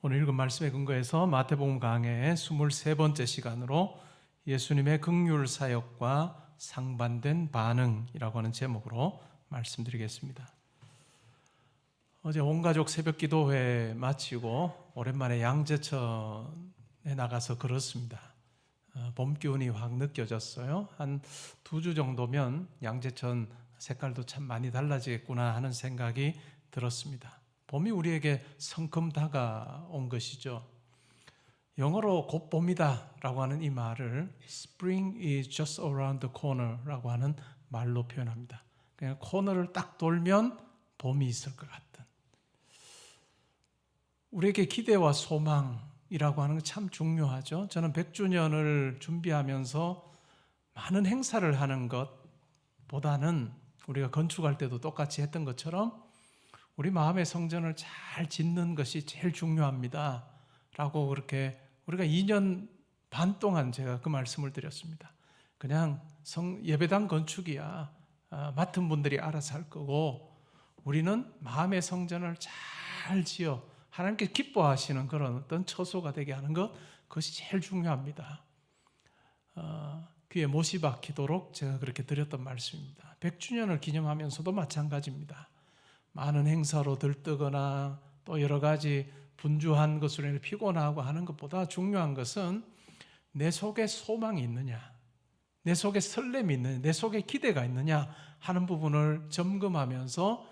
오늘 읽은 말씀에 근거해서 마태복음 강해의 23번째 시간으로 예수님의 긍휼 사역과 상반된 반응이라고 하는 제목으로 말씀드리겠습니다. 어제 온가족 새벽 기도회 마치고 오랜만에 양재천에 나가서 걸었습니다. 봄 기운이 확 느껴졌어요. 한 2주 정도면 양재천 색깔도 참 많이 달라지겠구나 하는 생각이 들었습니다. 봄이 우리에게 성큼 다가온 것이죠. 영어로 곧 봄이다 라고 하는 이 말을 Spring is just around the corner 라고 하는 말로 표현합니다. 그냥 코너를 딱 돌면 봄이 있을 것 같은. 우리에게 기대와 소망이라고 하는 건 참 중요하죠. 저는 100주년을 준비하면서 많은 행사를 하는 것보다는 우리가 건축할 때도 똑같이 했던 것처럼 우리 마음의 성전을 잘 짓는 것이 제일 중요합니다 라고 그렇게 우리가 2년 반 동안 제가 그 말씀을 드렸습니다. 그냥 예배당 건축이야 맡은 분들이 알아서 할 거고 우리는 마음의 성전을 잘 지어 하나님께 기뻐하시는 그런 어떤 처소가 되게 하는 것, 그것이 제일 중요합니다. 귀에 못이 박히도록 제가 그렇게 드렸던 말씀입니다. 100주년을 기념하면서도 마찬가지입니다. 많은 행사로 들뜨거나 또 여러 가지 분주한 것으로 인해 피곤하고 하는 것보다 중요한 것은 내 속에 소망이 있느냐, 내 속에 설렘이 있느냐, 내 속에 기대가 있느냐 하는 부분을 점검하면서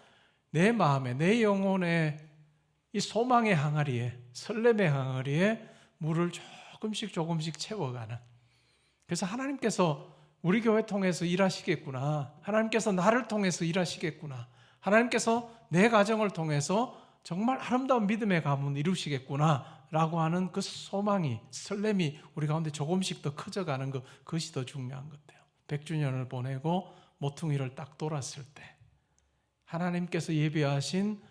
내 마음에, 내 영혼에 이 소망의 항아리에, 설렘의 항아리에 물을 조금씩 채워가는. 그래서 하나님께서 우리 교회 통해서 일하시겠구나, 하나님께서 나를 통해서 일하시겠구나, 하나님께서 내 가정을 통해서 정말 아름다운 믿음의 가문 이루시겠구나 라고 하는 그 소망이, 설렘이 우리 가운데 조금씩 더 커져가는 것, 그것이 더 중요한 것 같아요. 100주년을 보내고 모퉁이를 딱 돌았을 때 하나님께서 예비하신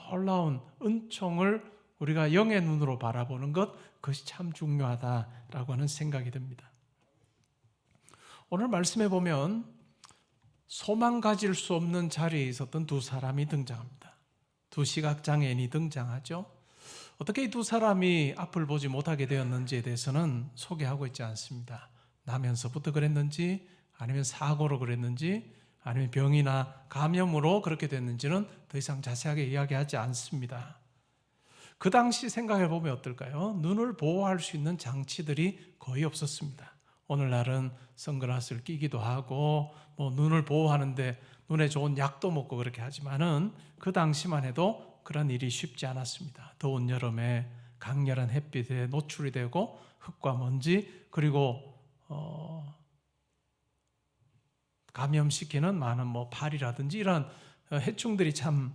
놀라운 은총을 우리가 영의 눈으로 바라보는 것, 그것이 참 중요하다라고 하는 생각이 듭니다. 오늘 말씀해 보면 소망 가질 수 없는 자리에 있었던 두 사람이 등장합니다. 두 시각장애인이 등장하죠. 어떻게 이 두 사람이 앞을 보지 못하게 되었는지에 대해서는 소개하고 있지 않습니다. 나면서부터 그랬는지, 아니면 사고로 그랬는지, 아니면 병이나 감염으로 그렇게 됐는지는 더 이상 자세하게 이야기하지 않습니다. 그 당시 생각해 보면 어떨까요? 눈을 보호할 수 있는 장치들이 거의 없었습니다. 오늘날은 선글라스를 끼기도 하고 눈을 보호하는데 눈에 좋은 약도 먹고 그렇게 하지만은 그 당시만 해도 그런 일이 쉽지 않았습니다. 더운 여름에 강렬한 햇빛에 노출이 되고 흙과 먼지 그리고 감염시키는 많은 파리라든지 이런 해충들이 참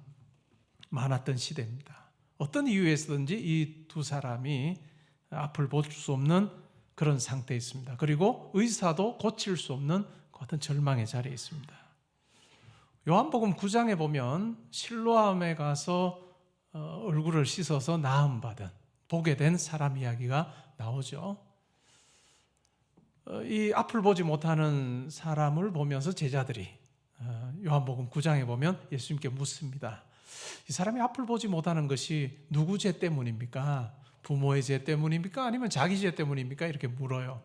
많았던 시대입니다. 어떤 이유에서든지 이 두 사람이 앞을 볼 수 없는 그런 상태에 있습니다. 그리고 의사도 고칠 수 없는 어떤 절망의 자리에 있습니다. 요한복음 9장에 보면 실로암에 가서 얼굴을 씻어서 나음받은, 보게 된 사람 이야기가 나오죠. 이 앞을 보지 못하는 사람을 보면서 제자들이 요한복음 9장에 보면 예수님께 묻습니다. 이 사람이 앞을 보지 못하는 것이 누구 죄 때문입니까? 부모의 죄 때문입니까? 아니면 자기 죄 때문입니까? 이렇게 물어요.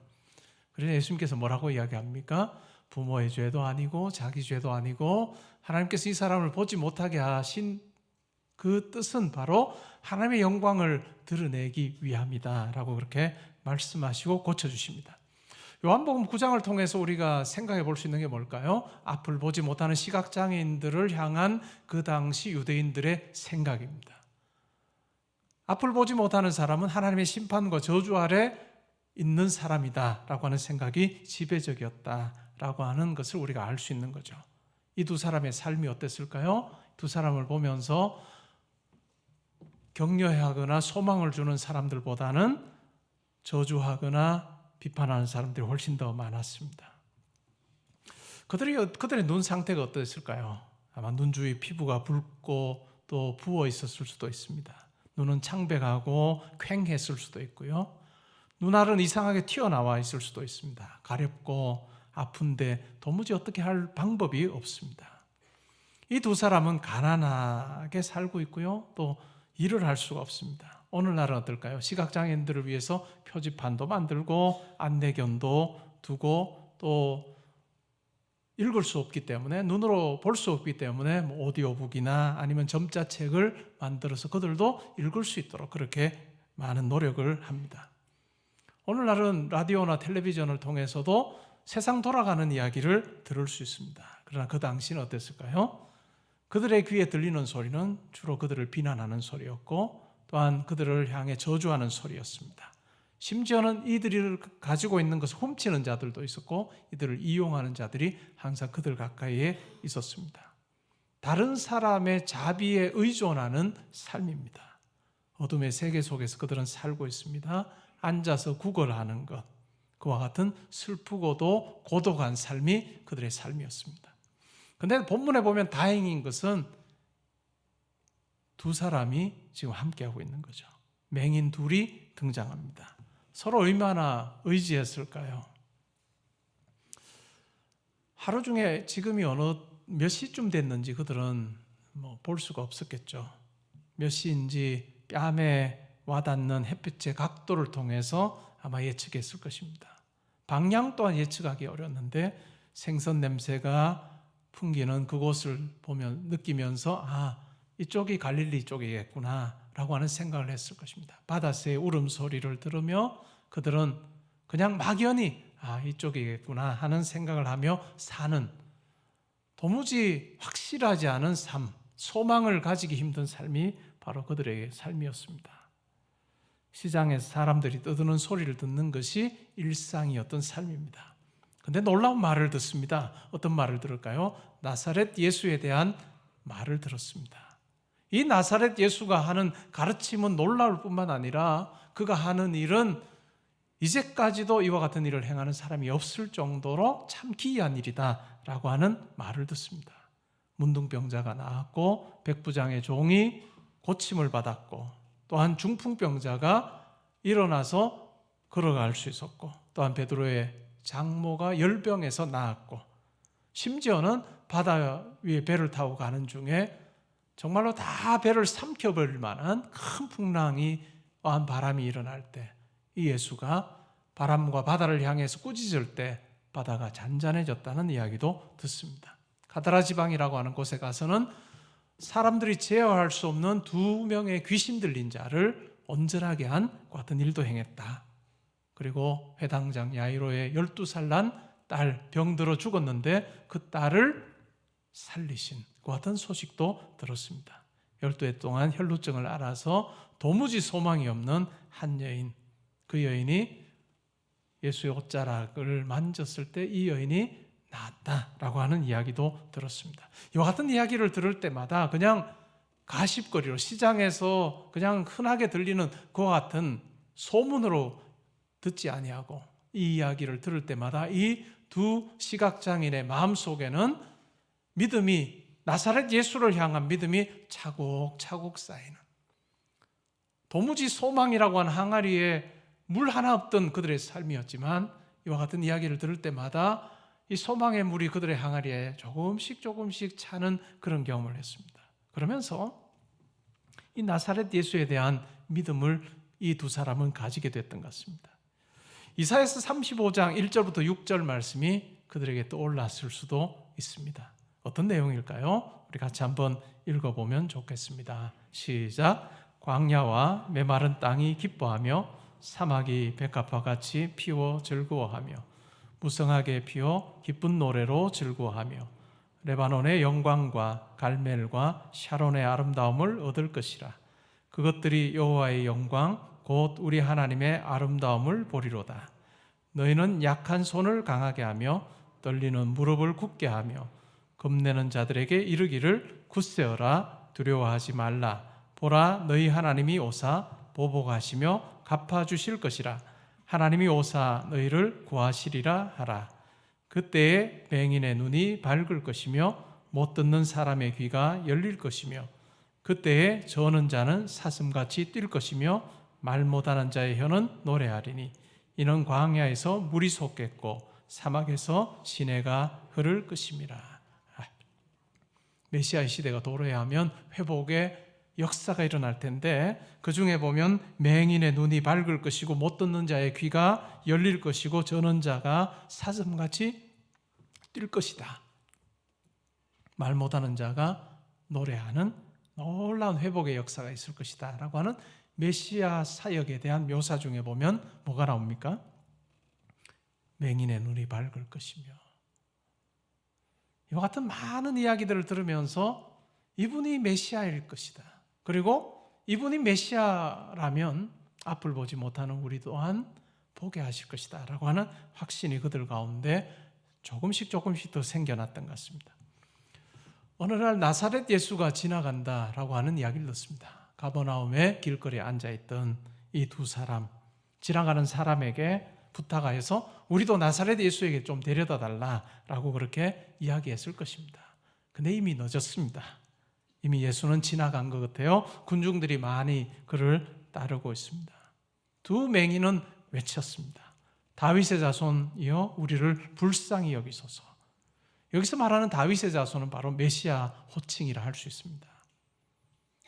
그래서 예수님께서 뭐라고 이야기합니까? 부모의 죄도 아니고 자기 죄도 아니고 하나님께서 이 사람을 보지 못하게 하신 그 뜻은 바로 하나님의 영광을 드러내기 위함이다 라고 그렇게 말씀하시고 고쳐주십니다. 요한복음 9장을 통해서 우리가 생각해 볼 수 있는 게 뭘까요? 앞을 보지 못하는 시각장애인들을 향한 그 당시 유대인들의 생각입니다. 앞을 보지 못하는 사람은 하나님의 심판과 저주 아래 있는 사람이다 라고 하는 생각이 지배적이었다라고 하는 것을 우리가 알 수 있는 거죠. 이 두 사람의 삶이 어땠을까요? 두 사람을 보면서 격려하거나 소망을 주는 사람들보다는 저주하거나 비판하는 사람들이 훨씬 더 많았습니다. 그들의 눈 상태가 어땠을까요? 아마 눈 주위 피부가 붉고 또 부어 있었을 수도 있습니다. 눈은 창백하고 퀭했을 수도 있고요. 눈알은 이상하게 튀어나와 있을 수도 있습니다. 가렵고 아픈데 도무지 어떻게 할 방법이 없습니다. 이 두 사람은 가난하게 살고 있고요. 또 일을 할 수가 없습니다. 오늘날은 어떨까요? 시각장애인들을 위해서 표지판도 만들고 안내견도 두고 또 읽을 수 없기 때문에 눈으로 볼 수 없기 때문에 오디오북이나 아니면 점자책을 만들어서 그들도 읽을 수 있도록 그렇게 많은 노력을 합니다. 오늘날은 라디오나 텔레비전을 통해서도 세상 돌아가는 이야기를 들을 수 있습니다. 그러나 그 당시는 어땠을까요? 그들의 귀에 들리는 소리는 주로 그들을 비난하는 소리였고 또한 그들을 향해 저주하는 소리였습니다. 심지어는 이들을 가지고 있는 것을 훔치는 자들도 있었고 이들을 이용하는 자들이 항상 그들 가까이에 있었습니다. 다른 사람의 자비에 의존하는 삶입니다. 어둠의 세계 속에서 그들은 살고 있습니다. 앉아서 구걸하는 것, 그와 같은 슬프고도 고독한 삶이 그들의 삶이었습니다. 그런데 본문에 보면 다행인 것은 두 사람이 지금 함께하고 있는 거죠. 맹인 둘이 등장합니다. 서로 얼마나 의지했을까요? 하루 중에 지금이 어느 몇 시쯤 됐는지 그들은 볼 수가 없었겠죠. 몇 시인지 뺨에 와닿는 햇빛의 각도를 통해서 아마 예측했을 것입니다. 방향 또한 예측하기 어려웠는데 생선 냄새가 풍기는 그곳을 보면 느끼면서 이쪽이 갈릴리 쪽이겠구나 라고 하는 생각을 했을 것입니다. 바다새의 울음소리를 들으며 그들은 그냥 막연히 이쪽이겠구나 하는 생각을 하며 사는 도무지 확실하지 않은 삶, 소망을 가지기 힘든 삶이 바로 그들의 삶이었습니다. 시장에서 사람들이 떠드는 소리를 듣는 것이 일상이었던 삶입니다. 그런데 놀라운 말을 듣습니다. 어떤 말을 들을까요? 나사렛 예수에 대한 말을 들었습니다. 이 나사렛 예수가 하는 가르침은 놀라울 뿐만 아니라 그가 하는 일은 이제까지도 이와 같은 일을 행하는 사람이 없을 정도로 참 기이한 일이다라고 하는 말을 듣습니다. 문둥병자가 나았고 백부장의 종이 고침을 받았고 또한 중풍병자가 일어나서 걸어갈 수 있었고 또한 베드로의 장모가 열병에서 나았고 심지어는 바다 위에 배를 타고 가는 중에 정말로 다 배를 삼켜버릴 만한 큰 풍랑이 와한 바람이 일어날 때 이 예수가 바람과 바다를 향해서 꾸짖을 때 바다가 잔잔해졌다는 이야기도 듣습니다. 가다라 지방이라고 하는 곳에 가서는 사람들이 제어할 수 없는 두 명의 귀신 들린 자를 온전하게 한 같은 일도 행했다. 그리고 회당장 야이로의 12살 난 딸 병들어 죽었는데 그 딸을 살리신 그 같은 소식도 들었습니다. 12해 동안 혈루증을 앓아서 도무지 소망이 없는 한 여인, 그 여인이 예수의 옷자락을 만졌을 때 이 여인이 나았다라고 하는 이야기도 들었습니다. 이와 같은 이야기를 들을 때마다 그냥 가십거리로 시장에서 그냥 흔하게 들리는 그와 같은 소문으로 듣지 아니하고 이 이야기를 들을 때마다 이 두 시각장애인의 마음속에는 믿음이 나사렛 예수를 향한 믿음이 차곡차곡 쌓이는 도무지 소망이라고 하는 항아리에 물 하나 없던 그들의 삶이었지만 이와 같은 이야기를 들을 때마다 이 소망의 물이 그들의 항아리에 조금씩 차는 그런 경험을 했습니다. 그러면서 이 나사렛 예수에 대한 믿음을 이 두 사람은 가지게 됐던 것 같습니다. 이사야서 35장 1절부터 6절 말씀이 그들에게 떠올랐을 수도 있습니다. 어떤 내용일까요? 우리 같이 한번 읽어보면 좋겠습니다. 시작. 광야와 메마른 땅이 기뻐하며 사막이 백합화 같이 피워 즐거워하며 무성하게 피어 기쁜 노래로 즐거워하며 레바논의 영광과 갈멜과 샤론의 아름다움을 얻을 것이라. 그것들이 여호와의 영광 곧 우리 하나님의 아름다움을 보리로다. 너희는 약한 손을 강하게 하며 떨리는 무릎을 굳게 하며 겁내는 자들에게 이르기를 굳세어라 두려워하지 말라. 보라 너희 하나님이 오사 보복하시며 갚아주실 것이라. 하나님이 오사 너희를 구하시리라 하라. 그때에 맹인의 눈이 밝을 것이며 못 듣는 사람의 귀가 열릴 것이며 그때에 저는 자는 사슴같이 뛸 것이며 말 못하는 자의 혀는 노래하리니 이는 광야에서 물이 솟겠고 사막에서 시내가 흐를 것임이라. 메시아의 시대가 도래하면 회복의 역사가 일어날 텐데 그 중에 보면 맹인의 눈이 밝을 것이고 못 듣는 자의 귀가 열릴 것이고 저는 자가 사슴같이 뛸 것이다. 말 못하는 자가 노래하는 놀라운 회복의 역사가 있을 것이다 라고 하는 메시아 사역에 대한 묘사 중에 보면 뭐가 나옵니까? 맹인의 눈이 밝을 것이며, 이와 같은 많은 이야기들을 들으면서 이분이 메시아일 것이다. 그리고 이분이 메시아라면 앞을 보지 못하는 우리 또한 보게 하실 것이다 라고 하는 확신이 그들 가운데 조금씩 더 생겨났던 것 같습니다. 어느 날 나사렛 예수가 지나간다라고 하는 이야기를 듣습니다. 가버나움의 길거리에 앉아있던 이 두 사람, 지나가는 사람에게 부탁하여서 우리도 나사렛 예수에게 좀 데려다 달라라고 그렇게 이야기했을 것입니다. 근데 이미 늦었습니다. 이미 예수는 지나간 것 같아요. 군중들이 많이 그를 따르고 있습니다. 두 맹인은 외쳤습니다. 다윗의 자손이여 우리를 불쌍히 여기소서. 여기서 말하는 다윗의 자손은 바로 메시아 호칭이라 할 수 있습니다.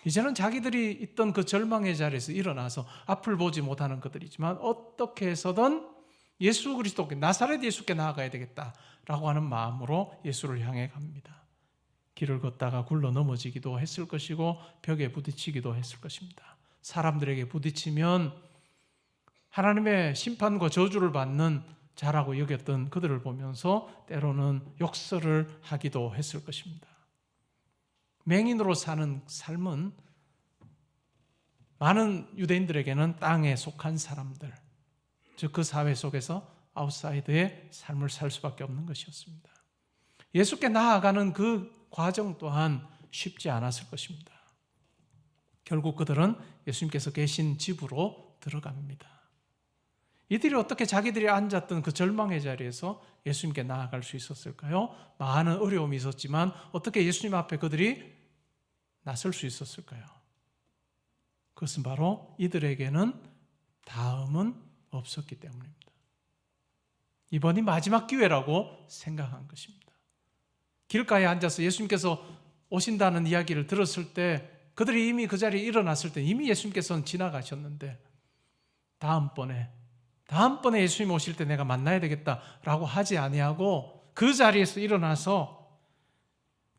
이제는 자기들이 있던 그 절망의 자리에서 일어나서 앞을 보지 못하는 그들이지만 어떻게 해서든 예수 그리스도께, 나사렛 예수께 나아가야 되겠다라고 하는 마음으로 예수를 향해 갑니다. 길을 걷다가 굴러 넘어지기도 했을 것이고 벽에 부딪히기도 했을 것입니다. 사람들에게 부딪히면 하나님의 심판과 저주를 받는 자라고 여겼던 그들을 보면서 때로는 욕설을 하기도 했을 것입니다. 맹인으로 사는 삶은 많은 유대인들에게는 땅에 속한 사람들, 즉 그 사회 속에서 아웃사이드의 삶을 살 수밖에 없는 것이었습니다. 예수께 나아가는 그 과정 또한 쉽지 않았을 것입니다. 결국 그들은 예수님께서 계신 집으로 들어갑니다. 이들이 어떻게 자기들이 앉았던 그 절망의 자리에서 예수님께 나아갈 수 있었을까요? 많은 어려움이 있었지만 어떻게 예수님 앞에 그들이 나설 수 있었을까요? 그것은 바로 이들에게는 다음은 없었기 때문입니다. 이번이 마지막 기회라고 생각한 것입니다. 길가에 앉아서 예수님께서 오신다는 이야기를 들었을 때 그들이 이미 그 자리에 일어났을 때 이미 예수님께서는 지나가셨는데 다음번에 예수님 오실 때 내가 만나야 되겠다라고 하지 아니하고 그 자리에서 일어나서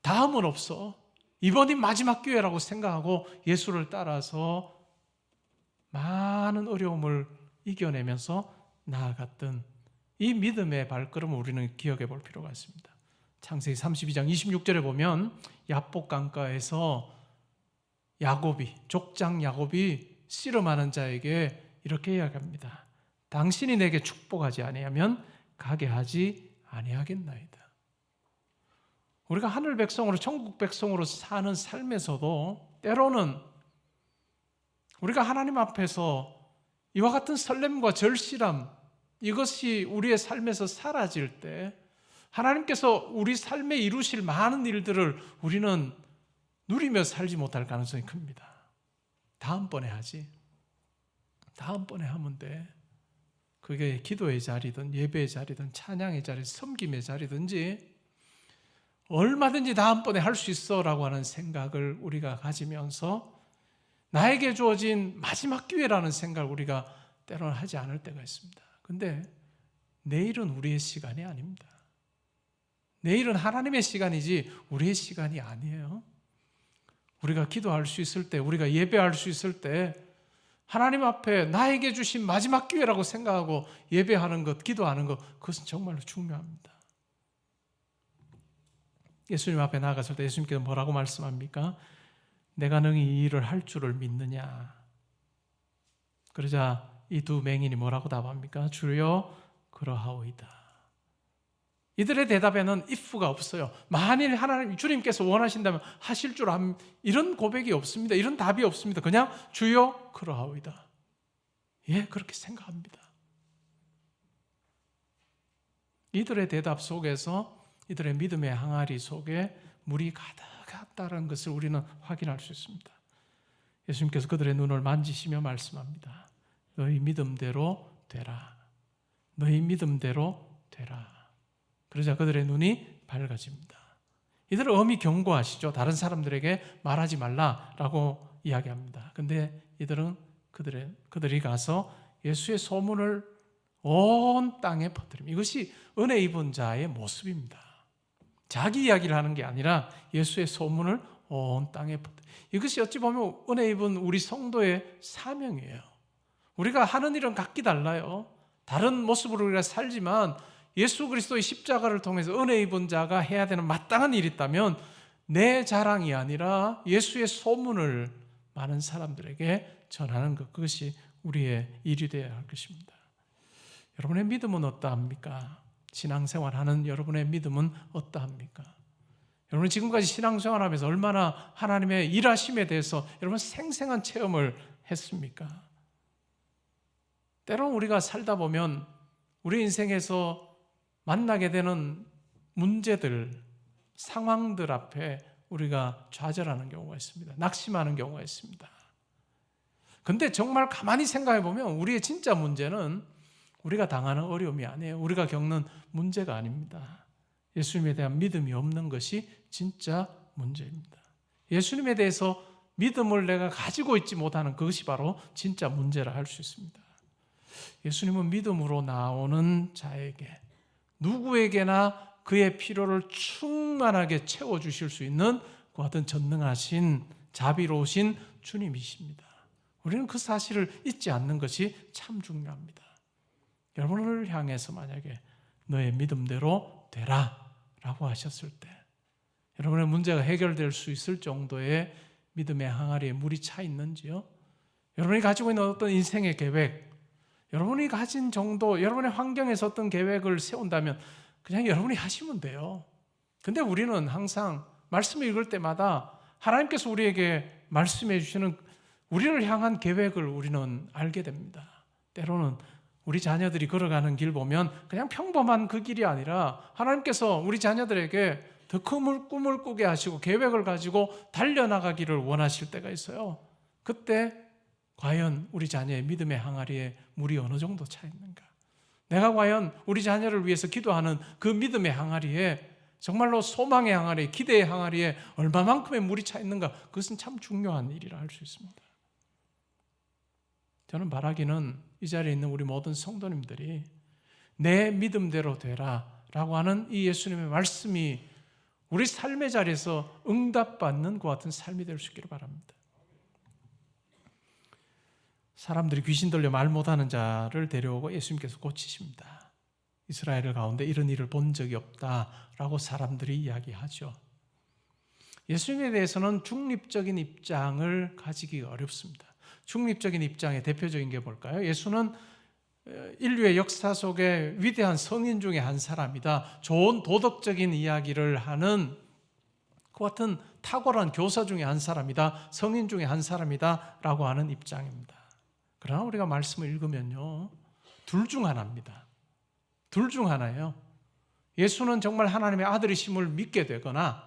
다음은 없어, 이번이 마지막 기회라고 생각하고 예수를 따라서 많은 어려움을 이겨내면서 나아갔던 이 믿음의 발걸음을 우리는 기억해 볼 필요가 있습니다. 창세기 32장 26절에 보면 야복 강가에서 족장 야곱이 씨름하는 자에게 이렇게 이야기합니다. 당신이 내게 축복하지 아니하면 가게 하지 아니하겠나이다. 우리가 하늘 백성으로, 천국 백성으로 사는 삶에서도 때로는 우리가 하나님 앞에서 이와 같은 설렘과 절실함, 이것이 우리의 삶에서 사라질 때 하나님께서 우리 삶에 이루실 많은 일들을 우리는 누리며 살지 못할 가능성이 큽니다. 다음번에 하지. 다음번에 하면 돼. 그게 기도의 자리든 예배의 자리든 찬양의 자리, 섬김의 자리든지 얼마든지 다음번에 할 수 있어라고 하는 생각을 우리가 가지면서 나에게 주어진 마지막 기회라는 생각을 우리가 때로는 하지 않을 때가 있습니다. 근데 내일은 우리의 시간이 아닙니다. 내일은 하나님의 시간이지 우리의 시간이 아니에요. 우리가 기도할 수 있을 때, 우리가 예배할 수 있을 때 하나님 앞에 나에게 주신 마지막 기회라고 생각하고 예배하는 것, 기도하는 것, 그것은 정말로 중요합니다. 예수님 앞에 나아갔을 때 예수님께서 뭐라고 말씀합니까? 내가 능히 이 일을 할 줄을 믿느냐? 그러자 이 두 맹인이 뭐라고 답합니까? 주여 그러하오이다. 이들의 대답에는 if가 없어요. 만일 하나님, 주님께서 원하신다면 하실 줄 압니다. 이런 고백이 없습니다. 이런 답이 없습니다. 그냥 주여 그러하오이다. 예, 그렇게 생각합니다. 이들의 대답 속에서, 이들의 믿음의 항아리 속에 물이 가득했다는 것을 우리는 확인할 수 있습니다. 예수님께서 그들의 눈을 만지시며 말씀합니다. 너희 믿음대로 되라. 너희 믿음대로 되라. 그러자 그들의 눈이 밝아집니다. 이들은 엄히 경고하시죠. 다른 사람들에게 말하지 말라라고 이야기합니다. 근데 이들은 그들이 가서 예수의 소문을 온 땅에 퍼뜨립니다. 이것이 은혜 입은 자의 모습입니다. 자기 이야기를 하는 게 아니라 예수의 소문을 온 땅에 퍼뜨립니다. 이것이 어찌 보면 은혜 입은 우리 성도의 사명이에요. 우리가 하는 일은 각기 달라요. 다른 모습으로 우리가 살지만 예수 그리스도의 십자가를 통해서 은혜 입은 자가 해야 되는 마땅한 일이 있다면 내 자랑이 아니라 예수의 소문을 많은 사람들에게 전하는 것, 그것이 우리의 일이 되어야 할 것입니다. 여러분의 믿음은 어떠합니까? 신앙생활하는 여러분의 믿음은 어떠합니까? 여러분 지금까지 신앙생활하면서 얼마나 하나님의 일하심에 대해서 여러분 생생한 체험을 했습니까? 때로는 우리가 살다 보면 우리 인생에서 만나게 되는 문제들, 상황들 앞에 우리가 좌절하는 경우가 있습니다. 낙심하는 경우가 있습니다. 근데 정말 가만히 생각해 보면 우리의 진짜 문제는 우리가 당하는 어려움이 아니에요. 우리가 겪는 문제가 아닙니다. 예수님에 대한 믿음이 없는 것이 진짜 문제입니다. 예수님에 대해서 믿음을 내가 가지고 있지 못하는 그것이 바로 진짜 문제라 할 수 있습니다. 예수님은 믿음으로 나오는 자에게 누구에게나 그의 필요를 충만하게 채워주실 수 있는 그 같은 전능하신 자비로우신 주님이십니다. 우리는 그 사실을 잊지 않는 것이 참 중요합니다. 여러분을 향해서 만약에 너의 믿음대로 되라 라고 하셨을 때 여러분의 문제가 해결될 수 있을 정도의 믿음의 항아리에 물이 차 있는지요? 여러분이 가지고 있는 어떤 인생의 계획, 여러분이 가진 정도, 여러분의 환경에서 어떤 계획을 세운다면 그냥 여러분이 하시면 돼요. 근데 우리는 항상 말씀을 읽을 때마다 하나님께서 우리에게 말씀해 주시는 우리를 향한 계획을 우리는 알게 됩니다. 때로는 우리 자녀들이 걸어가는 길 보면 그냥 평범한 그 길이 아니라 하나님께서 우리 자녀들에게 더 큰 꿈을 꾸게 하시고 계획을 가지고 달려나가기를 원하실 때가 있어요. 그때 과연 우리 자녀의 믿음의 항아리에 물이 어느 정도 차 있는가? 내가 과연 우리 자녀를 위해서 기도하는 그 믿음의 항아리에 정말로 소망의 항아리, 기대의 항아리에 얼마만큼의 물이 차 있는가? 그것은 참 중요한 일이라 할 수 있습니다. 저는 바라기는 이 자리에 있는 우리 모든 성도님들이 내 믿음대로 되라 라고 하는 이 예수님의 말씀이 우리 삶의 자리에서 응답받는 것 같은 삶이 될 수 있기를 바랍니다. 사람들이 귀신 들려 말 못하는 자를 데려오고 예수님께서 고치십니다. 이스라엘 가운데 이런 일을 본 적이 없다라고 사람들이 이야기하죠. 예수님에 대해서는 중립적인 입장을 가지기가 어렵습니다. 중립적인 입장의 대표적인 게 뭘까요? 예수는 인류의 역사 속에 위대한 성인 중에 한 사람이다. 좋은 도덕적인 이야기를 하는 그 같은 탁월한 교사 중에 한 사람이다. 성인 중에 한 사람이다 라고 하는 입장입니다. 그러나 우리가 말씀을 읽으면요, 둘 중 하나입니다. 둘 중 하나예요. 예수는 정말 하나님의 아들이심을 믿게 되거나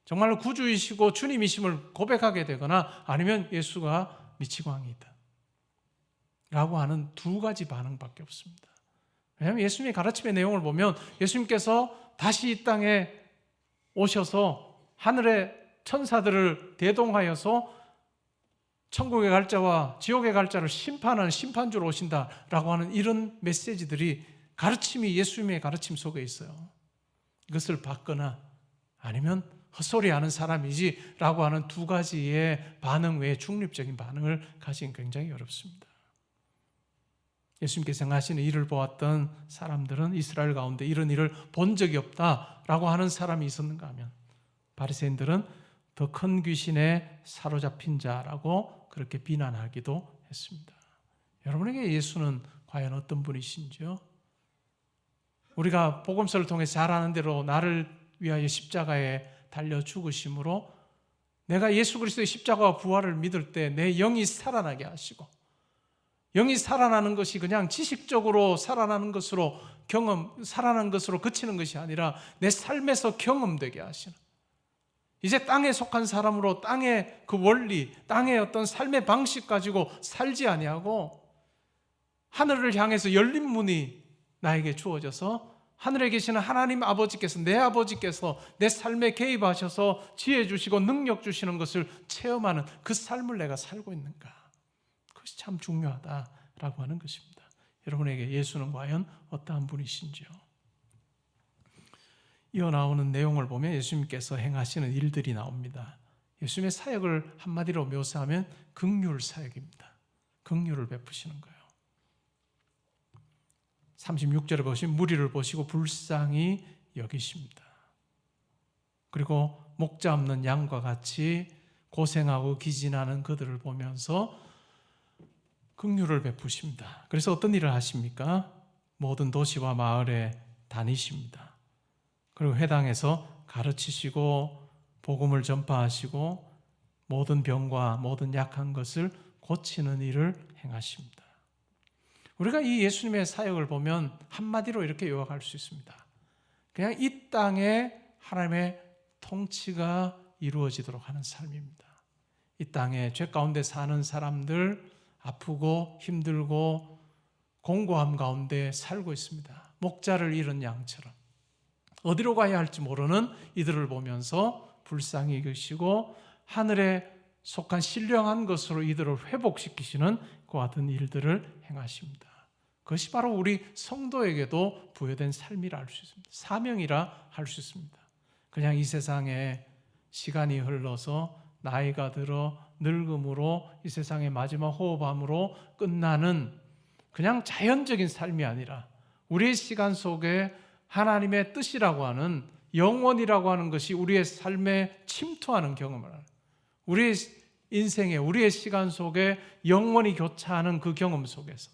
정말로 구주이시고 주님이심을 고백하게 되거나 아니면 예수가 미치광이다 라고 하는 두 가지 반응밖에 없습니다. 왜냐하면 예수님의 가르침의 내용을 보면 예수님께서 다시 이 땅에 오셔서 하늘의 천사들을 대동하여서 천국에 갈 자와 지옥에 갈 자를 심판하는 심판주로 오신다라고 하는 이런 메시지들이 가르침이 예수님의 가르침 속에 있어요. 이것을 받거나 아니면 헛소리하는 사람이지 라고 하는 두 가지의 반응 외에 중립적인 반응을 가지긴 굉장히 어렵습니다. 예수님께서 행하시는 일을 보았던 사람들은 이스라엘 가운데 이런 일을 본 적이 없다라고 하는 사람이 있었는가 하면 바리새인들은 더 큰 귀신에 사로잡힌 자라고 그렇게 비난하기도 했습니다. 여러분에게 예수는 과연 어떤 분이신지요? 우리가 복음서를 통해 잘 아는 대로 나를 위하여 십자가에 달려 죽으심으로 내가 예수 그리스도의 십자가와 부활을 믿을 때 내 영이 살아나게 하시고, 영이 살아나는 것이 그냥 지식적으로 살아나는 것으로 살아나는 것으로 그치는 것이 아니라 내 삶에서 경험되게 하시는, 이제 땅에 속한 사람으로 땅의 그 원리, 땅의 어떤 삶의 방식 가지고 살지 아니하고 하늘을 향해서 열린 문이 나에게 주어져서 하늘에 계시는 하나님 아버지께서, 내 아버지께서 내 삶에 개입하셔서 지혜 주시고 능력 주시는 것을 체험하는 그 삶을 내가 살고 있는가? 그것이 참 중요하다라고 하는 것입니다. 여러분에게 예수는 과연 어떠한 분이신지요? 이어 나오는 내용을 보면 예수님께서 행하시는 일들이 나옵니다. 예수님의 사역을 한마디로 묘사하면 긍휼 사역입니다. 긍휼을 베푸시는 거예요. 36절에 보시면 무리를 보시고 불쌍히 여기십니다. 그리고 목자 없는 양과 같이 고생하고 기진하는 그들을 보면서 긍휼을 베푸십니다. 그래서 어떤 일을 하십니까? 모든 도시와 마을에 다니십니다. 그리고 회당에서 가르치시고 복음을 전파하시고 모든 병과 모든 약한 것을 고치는 일을 행하십니다. 우리가 이 예수님의 사역을 보면 한마디로 이렇게 요약할 수 있습니다. 그냥 이 땅에 하나님의 통치가 이루어지도록 하는 삶입니다. 이 땅에 죄 가운데 사는 사람들, 아프고 힘들고 공고함 가운데 살고 있습니다. 목자를 잃은 양처럼 어디로 가야 할지 모르는 이들을 보면서 불쌍히 여기시고 하늘에 속한 신령한 것으로 이들을 회복시키시는 그와 같은 일들을 행하십니다. 그것이 바로 우리 성도에게도 부여된 삶이라 할 수 있습니다. 사명이라 할 수 있습니다. 그냥 이 세상에 시간이 흘러서 나이가 들어 늙음으로 이 세상의 마지막 호흡함으로 끝나는 그냥 자연적인 삶이 아니라 우리의 시간 속에 하나님의 뜻이라고 하는 영원이라고 하는 것이 우리의 삶에 침투하는 경험을 하는, 우리의 인생에 우리의 시간 속에 영원히 교차하는 그 경험 속에서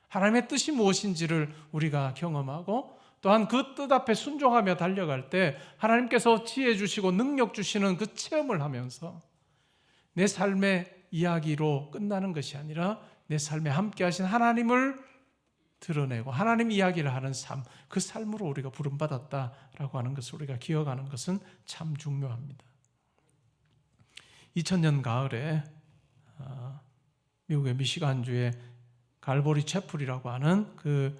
하나님의 뜻이 무엇인지를 우리가 경험하고 또한 그 뜻 앞에 순종하며 달려갈 때 하나님께서 지혜 주시고 능력 주시는 그 체험을 하면서 내 삶의 이야기로 끝나는 것이 아니라 내 삶에 함께 하신 하나님을 드러내고 하나님 이야기를 하는 삶, 그 삶으로 우리가 부름받았다라고 하는 것을 우리가 기억하는 것은 참 중요합니다. 2000년 가을에 미국의 미시간주의 갈보리 채플이라고 하는 그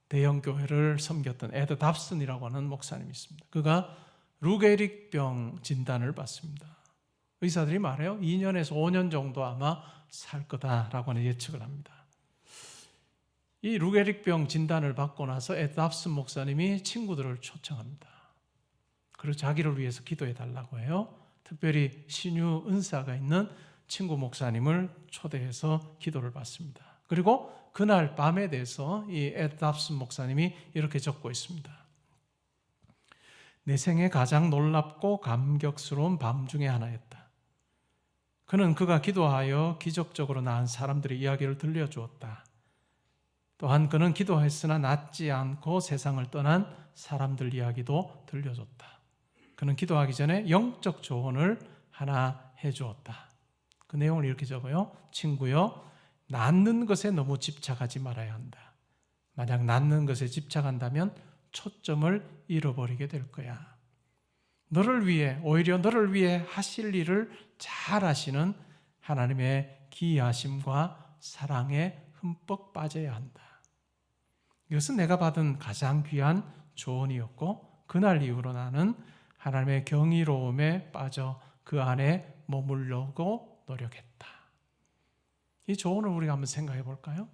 대형 교회를 섬겼던 에드 답슨이라고 하는 목사님이 있습니다. 그가 루게릭병 진단을 받습니다. 의사들이 말해요. 2년에서 5년 정도 아마 살 거다라고 하는 예측을 합니다. 이 루게릭병 진단을 받고 나서 에드 답슨 목사님이 친구들을 초청합니다. 그리고 자기를 위해서 기도해 달라고 해요. 특별히 신유 은사가 있는 친구 목사님을 초대해서 기도를 받습니다. 그리고 그날 밤에 대해서 이 에드 답슨 목사님이 이렇게 적고 있습니다. 내 생에 가장 놀랍고 감격스러운 밤 중에 하나였다. 그는 그가 기도하여 기적적으로 나은 사람들의 이야기를 들려주었다. 또한 그는 기도했으나 낫지 않고 세상을 떠난 사람들 이야기도 들려줬다. 그는 기도하기 전에 영적 조언을 하나 해주었다. 그 내용을 이렇게 적어요. 친구여, 낫는 것에 너무 집착하지 말아야 한다. 만약 낫는 것에 집착한다면 초점을 잃어버리게 될 거야. 너를 위해, 오히려 너를 위해 하실 일을 잘 하시는 하나님의 기이하심과 사랑에 흠뻑 빠져야 한다. 이것은 내가 받은 가장 귀한 조언이었고 그날 이후로 나는 하나님의 경이로움에 빠져 그 안에 머물려고 노력했다. 이 조언을 우리가 한번 생각해 볼까요?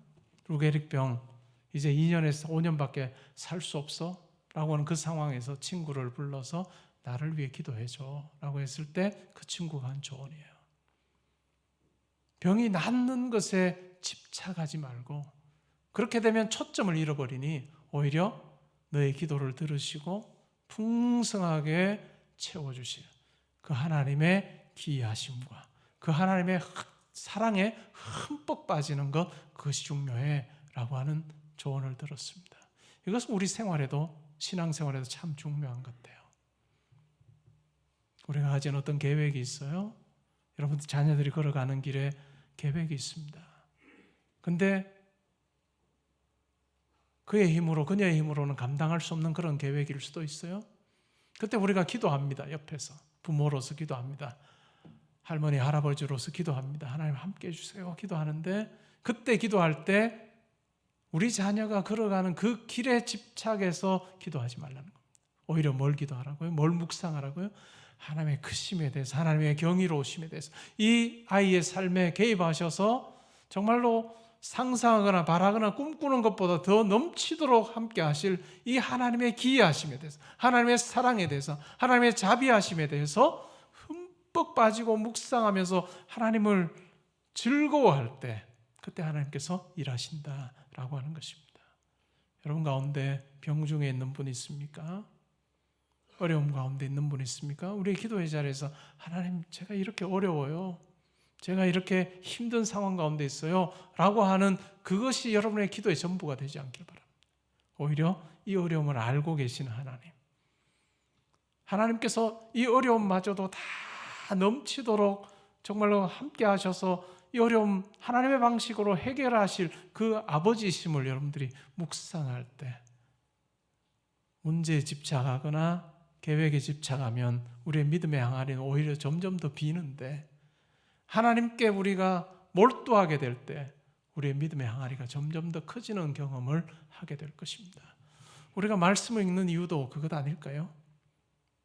루게릭병 이제 2년에서 5년밖에 살 수 없어? 라고 하는 그 상황에서 친구를 불러서 나를 위해 기도해줘 라고 했을 때 그 친구가 한 조언이에요. 병이 낫는 것에 집착하지 말고 그렇게 되면 초점을 잃어버리니 오히려 너의 기도를 들으시고 풍성하게 채워주시는 그 하나님의 기이하심과 그 하나님의 사랑에 흠뻑 빠지는 것, 그것이 중요해 라고 하는 조언을 들었습니다. 이것은 우리 생활에도, 신앙생활에도 참 중요한 것 같아요. 우리가 가진 어떤 계획이 있어요. 여러분 자녀들이 걸어가는 길에 계획이 있습니다. 근데 그의 힘으로, 그녀의 힘으로는 감당할 수 없는 그런 계획일 수도 있어요. 그때 우리가 기도합니다. 옆에서 부모로서 기도합니다. 할머니, 할아버지로서 기도합니다. 하나님 함께 해주세요. 기도하는데 그때 기도할 때 우리 자녀가 걸어가는 그 길에 집착해서 기도하지 말라는 겁니다. 오히려 뭘 기도하라고요? 뭘 묵상하라고요? 하나님의 크심에 대해서, 하나님의 경이로우심에 대해서 이 아이의 삶에 개입하셔서 정말로 상상하거나 바라거나 꿈꾸는 것보다 더 넘치도록 함께 하실 이 하나님의 기이하심에 대해서, 하나님의 사랑에 대해서, 하나님의 자비하심에 대해서 흠뻑 빠지고 묵상하면서 하나님을 즐거워할 때, 그때 하나님께서 일하신다라고 하는 것입니다. 여러분 가운데 병중에 있는 분 있습니까? 어려움 가운데 있는 분 있습니까? 우리의 기도의 자리에서 하나님, 제가 이렇게 어려워요, 제가 이렇게 힘든 상황 가운데 있어요 라고 하는 그것이 여러분의 기도의 전부가 되지 않길 바랍니다. 오히려 이 어려움을 알고 계시는 하나님께서 이 어려움마저도 다 넘치도록 정말로 함께 하셔서 이 어려움 하나님의 방식으로 해결하실 그 아버지이심을 여러분들이 묵상할 때, 문제에 집착하거나 계획에 집착하면 우리의 믿음의 항아리는 오히려 점점 더 비는데, 하나님께 우리가 몰두하게 될 때 우리의 믿음의 항아리가 점점 더 커지는 경험을 하게 될 것입니다. 우리가 말씀을 읽는 이유도 그것 아닐까요?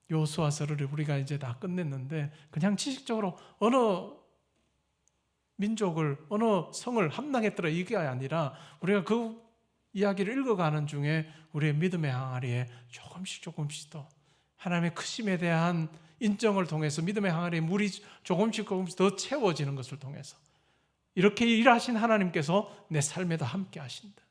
여호수아서를 우리가 이제 다 끝냈는데 그냥 지식적으로 어느 민족을, 어느 성을 함락했더라 이게 아니라 우리가 그 이야기를 읽어가는 중에 우리의 믿음의 항아리에 조금씩 더 하나님의 크심에 대한 인정을 통해서 믿음의 항아리에 물이 조금씩 더 채워지는 것을 통해서 이렇게 일하신 하나님께서 내 삶에도 함께 하신다.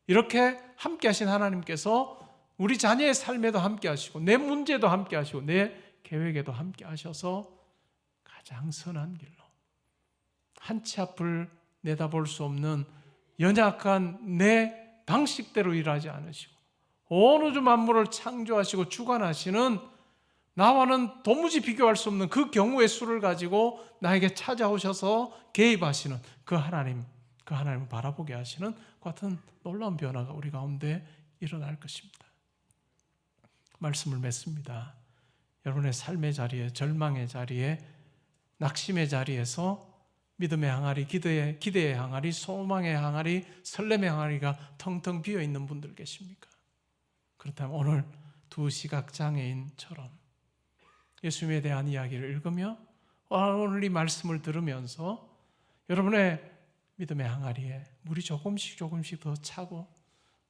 이렇게 함께 하신 하나님께서 우리 자녀의 삶에도 함께 하시고 내 문제도 함께 하시고 내 계획에도 함께 하셔서 가장 선한 길로, 한치 앞을 내다볼 수 없는 연약한 내 방식대로 일하지 않으시고 온 우주 만물을 창조하시고 주관하시는, 나와는 도무지 비교할 수 없는 그 경우의 수를 가지고 나에게 찾아오셔서 개입하시는 그 하나님을 바라보게 하시는 같은 놀라운 변화가 우리 가운데 일어날 것입니다. 말씀을 맺습니다. 여러분의 삶의 자리에, 절망의 자리에, 낙심의 자리에서 믿음의 항아리, 기대의 항아리, 소망의 항아리, 설렘의 항아리가 텅텅 비어있는 분들 계십니까? 그렇다면 오늘 두 시각장애인처럼 예수님에 대한 이야기를 읽으며 오늘 이 말씀을 들으면서 여러분의 믿음의 항아리에 물이 조금씩 더 차고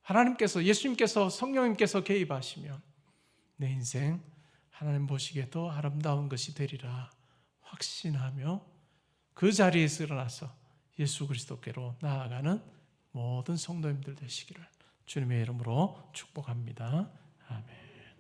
하나님께서, 예수님께서, 성령님께서 개입하시면 내 인생 하나님 보시기에 더 아름다운 것이 되리라 확신하며 그 자리에서 일어나서 예수 그리스도께로 나아가는 모든 성도님들 되시기를 주님의 이름으로 축복합니다.